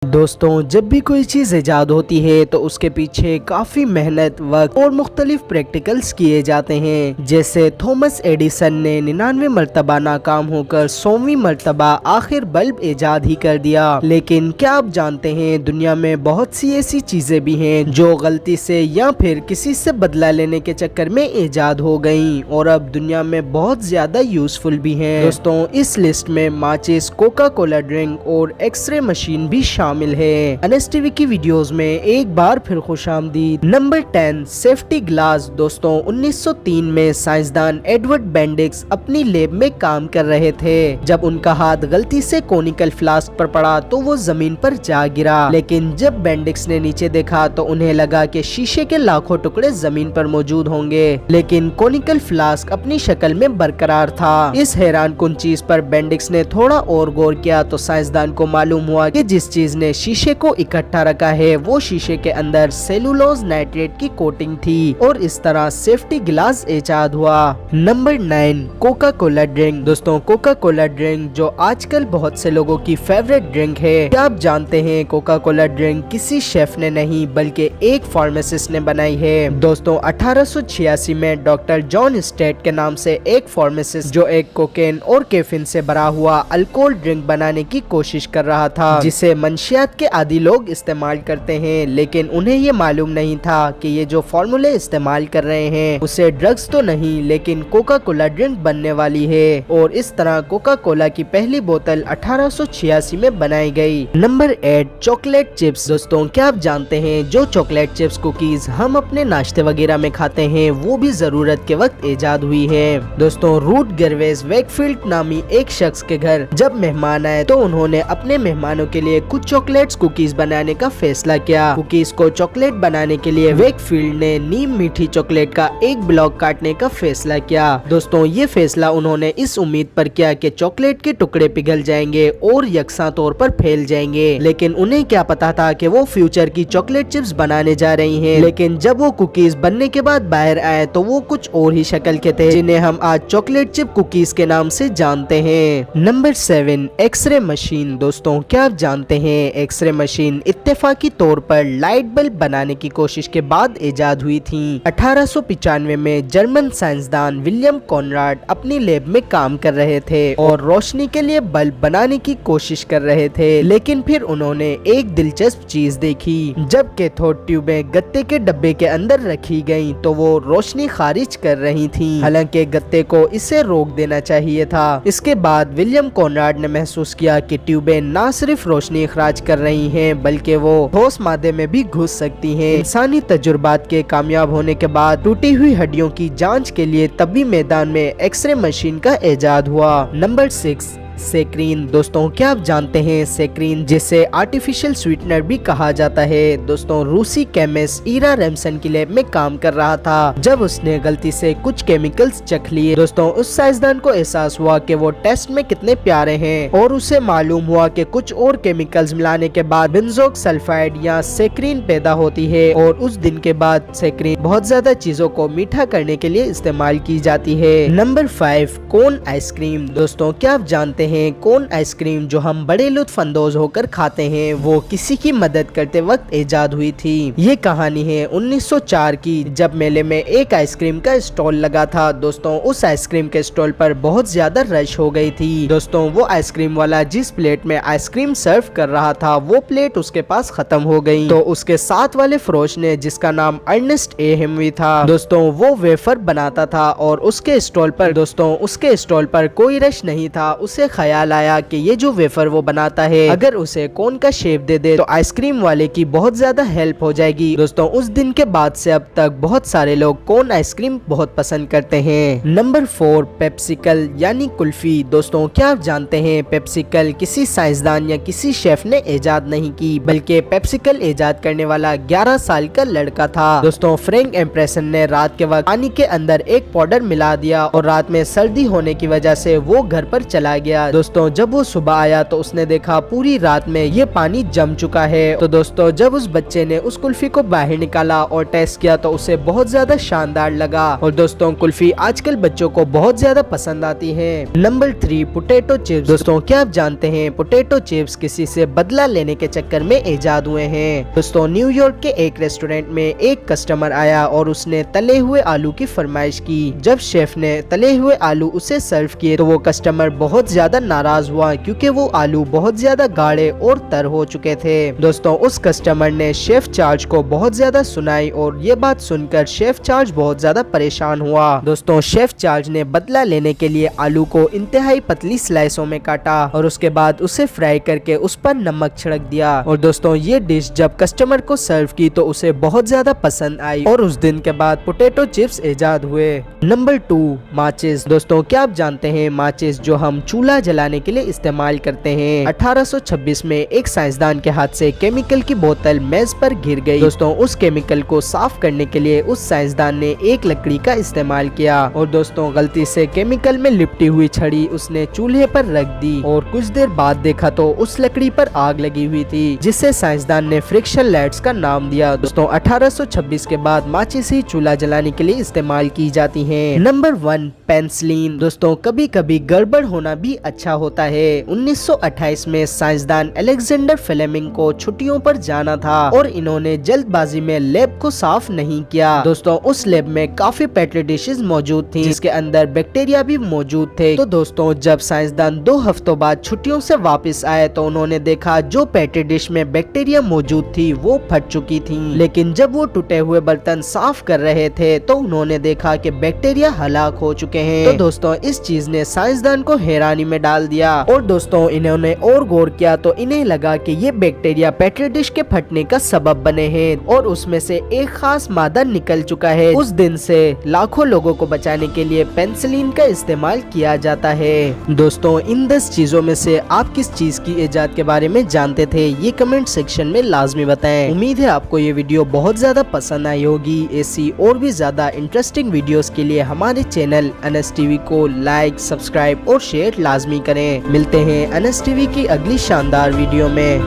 दोस्तों, जब भी कोई चीज़ ईजाद होती है तो उसके पीछे काफ़ी मेहनत, वक्त और मुख्तलिफ प्रैक्टिकल्स किए जाते हैं। जैसे थॉमस एडिसन ने 99 मरतबा नाकाम होकर 100वीं मरतबा आखिर बल्ब ईजाद ही कर दिया। लेकिन क्या आप जानते हैं, दुनिया में बहुत सी ऐसी चीज़ें भी हैं जो गलती से या फिर किसी से बदला लेने के चक्कर में ईजाद हो गई और अब दुनिया में बहुत ज़्यादा यूजफुल भी हैं। दोस्तों, इस लिस्ट में माचिस, कोका कोला ड्रिंक और एक्सरे मशीन भी शामिल है। एनएसटीवी की वीडियोस में एक बार फिर खुशामदीद। Number 10, safety glass. दोस्तों, 1903 में साइंसदान एडवर्ड बेंडिक्स अपनी लैब में काम कर रहे थे। जब उनका हाथ गलती से कोनिकल फ्लास्क पर पड़ा तो वो जमीन पर जा गिरा। लेकिन जब बेंडिक्स ने नीचे देखा तो उन्हें लगा कि शीशे के लाखों टुकड़े जमीन पर मौजूद होंगे, लेकिन कोनिकल फ्लास्क अपनी शक्ल में बरकरार था। इस हैरान कुन चीज पर बेंडिक्स ने थोड़ा और गौर किया तो साइंसदान को मालूम हुआ कि जिस चीज ने शीशे को इकट्ठा रखा है वो शीशे के अंदर सेलुलोज नाइट्रेट की कोटिंग थी और इस तरह सेफ्टी ग्लास ईजाद हुआ। Number 9, Coca Cola drink. दोस्तों, कोका कोला ड्रिंक जो आजकल बहुत से लोगों की फेवरेट ड्रिंक है। क्या आप जानते हैं कोका कोला ड्रिंक किसी शेफ ने नहीं बल्कि एक फार्मासिस्ट ने बनाई है। दोस्तों, 1886 में डॉक्टर जॉन स्टेट के नाम से एक फार्मासिस्ट जो एक कोकेन और कैफीन से भरा हुआ अल्कोहल ड्रिंक बनाने की कोशिश कर रहा था, जिसे मंशियात के आदी लोग इस्तेमाल करते हैं। लेकिन उन्हें ये मालूम नहीं था कि ये जो फॉर्मूले इस्तेमाल कर रहे हैं उसे ड्रग्स तो नहीं लेकिन कोका कोला ड्रिंक बनने वाली है। और इस तरह कोका कोला की पहली बोतल 1886 में बनाई गई। Number 8, chocolate chips. दोस्तों, क्या आप जानते हैं जो चॉकलेट चिप्स कुकीज हम अपने नाश्ते वगैरह में खाते हैं वो भी जरूरत के वक्त ईजाद हुई है। दोस्तों, रूट गर्वेस वेकफील्ड नामी एक शख्स के घर जब मेहमान आए तो उन्होंने अपने मेहमानों के लिए कुछ चॉकलेट्स कुकीज बनाने का फैसला किया। कुकीज को चॉकलेट बनाने के लिए वेकफील्ड ने नीम मीठी चॉकलेट का एक ब्लॉक काटने का फैसला किया। दोस्तों, ये फैसला उन्होंने इस उम्मीद पर किया कि चॉकलेट के टुकड़े पिघल जाएंगे और यकसा तौर पर फैल जाएंगे। लेकिन उन्हें क्या पता था कि वो फ्यूचर की चॉकलेट चिप्स बनाने जा रही हैं। लेकिन जब वो कुकीज बनने के बाद बाहर आए तो वो कुछ और ही शक्ल के थे, जिन्हें हम आज चॉकलेट चिप कुकीज के नाम से जानते हैं। Number 7, X ray machine. दोस्तों, क्या आप जानते हैं एक्सरे मशीन इत्तेफाकी तौर पर लाइट बल्ब बनाने की कोशिश के बाद ईजाद हुई थी। 1895 में जर्मन साइंसदान विलियम कॉनराड अपनी लैब में काम कर रहे थे और रोशनी के लिए बल्ब बनाने की कोशिश कर रहे थे। लेकिन फिर उन्होंने एक दिलचस्प चीज देखी। जब कैथोड ट्यूबें गत्ते के डब्बे के अंदर रखी गयी तो वो रोशनी खारिज कर रही थी। हालांकि गत्ते को इसे रोक देना चाहिए था। इसके बाद विलियम कॉनराड ने महसूस किया कि ट्यूबें न सिर्फ रोशनी अखराज कर रही हैं बल्कि वो ठोस मादे में भी घुस सकती हैं। इंसानी तजुर्बात के कामयाब होने के बाद टूटी हुई हड्डियों की जांच के लिए तभी मैदान में एक्सरे मशीन का ईजाद हुआ। Number 6, saccharin. दोस्तों, क्या आप जानते हैं सेक्रीन जिसे आर्टिफिशियल स्वीटनर भी कहा जाता है। दोस्तों, रूसी केमिस्ट ईरा रेमसन की लैब में काम कर रहा था जब उसने गलती से कुछ केमिकल्स चख लिए। दोस्तों, उस साइंसदान को एहसास हुआ कि वो टेस्ट में कितने प्यारे हैं और उसे मालूम हुआ कि कुछ और केमिकल्स मिलाने के बाद बेंजोइक सल्फाइड या सेक्रीन पैदा होती है। और उस दिन के बाद सेक्रीन बहुत ज्यादा चीजों को मीठा करने के लिए इस्तेमाल की जाती है। Number 5, cone ice cream. दोस्तों, क्या आप जानते हैं कोन आइसक्रीम जो हम बड़े लुत्फ अंदोज होकर खाते हैं वो किसी की मदद करते वक्त ईजाद हुई थी। ये कहानी है 1904 की, जब मेले में एक आइसक्रीम का स्टॉल लगा था। दोस्तों, उस आइसक्रीम के स्टॉल पर बहुत ज्यादा रश हो गई थी। दोस्तों, वो आइसक्रीम वाला जिस प्लेट में आइसक्रीम सर्व कर रहा था वो प्लेट उसके पास खत्म हो गई। तो उसके साथ वाले फरोश ने, जिसका नाम अर्नेस्ट ए हेमवी था, दोस्तों वो वेफर बनाता था और उसके स्टॉल पर कोई रश नहीं था। उसे ख्याल आया कि ये जो वेफर वो बनाता है अगर उसे कोन का शेप दे दे तो आइसक्रीम वाले की बहुत ज्यादा हेल्प हो जाएगी। दोस्तों, उस दिन के बाद से अब तक बहुत सारे लोग कोन आइसक्रीम बहुत पसंद करते हैं। नंबर 4, पेप्सिकल यानी कुल्फी। दोस्तों, क्या आप जानते हैं पेप्सिकल किसी साइंसदान या किसी शेफ ने ईजाद नहीं की बल्कि पेप्सिकल ईजाद करने वाला 11 साल का लड़का था। दोस्तों, फ्रैंक एम्प्रेसन ने रात के वक्त पानी के अंदर एक पाउडर मिला दिया और रात में सर्दी होने की वजह से वो घर पर चला गया। गया। दोस्तों जब वो सुबह आया तो उसने देखा पूरी रात में ये पानी जम चुका है। तो दोस्तों जब उस बच्चे ने उस कुल्फी को बाहर निकाला और टेस्ट किया तो उसे बहुत ज्यादा शानदार लगा। और दोस्तों कुल्फी आजकल बच्चों को बहुत ज्यादा पसंद आती है। Number 3, potato chips. दोस्तों क्या आप जानते हैं पोटैटो चिप्स किसी से बदला लेने के चक्कर में इजाद हुए हैं। दोस्तों न्यूयॉर्क के एक रेस्टोरेंट में एक कस्टमर आया और उसने तले हुए आलू की फरमाइश की। जब शेफ ने तले हुए आलू उसे सर्व किए तो वो कस्टमर बहुत ज्यादा नाराज हुआ क्योंकि वो आलू बहुत ज्यादा गाढ़े और तर हो चुके थे। दोस्तों उस कस्टमर ने शेफ चार्ज को बहुत ज्यादा सुनाई और ये बात सुनकर शेफ चार्ज बहुत ज्यादा परेशान हुआ। दोस्तों शेफ चार्ज ने बदला लेने के लिए आलू को इंतहाई पतली स्लाइसों में काटा और उसके बाद उसे फ्राई करके उस पर नमक छिड़क दिया। और दोस्तों ये डिश जब कस्टमर को सर्व की तो उसे बहुत ज्यादा पसंद आई और उस दिन के बाद पोटैटो चिप्स इजाद हुए। नंबर 2, माचिस। दोस्तों क्या आप जानते हैं माचिस जो हम चूल्हा जलाने के लिए इस्तेमाल करते हैं। 1826 में एक साइंसदान के हाथ से केमिकल की बोतल मेज पर गिर गई। दोस्तों उस केमिकल को साफ करने के लिए उस साइंसदान ने एक लकड़ी का इस्तेमाल किया और दोस्तों गलती से केमिकल में लिपटी हुई छड़ी उसने चूल्हे पर रख दी और कुछ देर बाद देखा तो उस लकड़ी पर आग लगी हुई थी जिससे साइंसदान ने फ्रिक्शन लाइट्स का नाम दिया। दोस्तों 1826 के बाद माचिस ही चूल्हा जलाने के लिए इस्तेमाल की जाती है। Number 1, penicillin. दोस्तों कभी कभी गड़बड़ होना भी अच्छा होता है। 1928 में साइंसदान अलेक्जेंडर फ्लेमिंग को छुट्टियों पर जाना था और इन्होंने जल्दबाजी में लैब को साफ नहीं किया। दोस्तों उस लैब में काफी पेट्री डिशेस मौजूद थी जिसके अंदर बैक्टीरिया भी मौजूद थे। तो दोस्तों जब साइंसदान 2 हफ्तों बाद छुट्टियों से वापस आए तो उन्होंने देखा जो पेट्री डिश में बैक्टीरिया मौजूद थी वो फट चुकी थी। लेकिन जब वो टूटे हुए बर्तन साफ कर रहे थे तो उन्होंने देखा कि बैक्टीरिया हलाक हो चुके हैं। तो दोस्तों इस चीज ने साइंसदान को हैरानी में डाल दिया और दोस्तों इन्होंने और गौर किया तो इन्हें लगा कि ये बैक्टीरिया पेट्री डिश के फटने का सबब बने हैं और उसमें से एक खास मादा निकल चुका है। उस दिन से लाखों लोगों को बचाने के लिए पेनिसिलिन का इस्तेमाल किया जाता है। दोस्तों इन 10 चीजों में से आप किस चीज की इजाद के बारे में जानते थे ये कमेंट सेक्शन में लाजमी बताएं। उम्मीद है आपको ये वीडियो बहुत ज्यादा पसंद आई होगी। ऐसी और भी ज्यादा इंटरेस्टिंग वीडियोस के लिए हमारे चैनल NS TV को लाइक, सब्सक्राइब और शेयर लाजमी करें। मिलते हैं NS TV की अगली शानदार वीडियो में।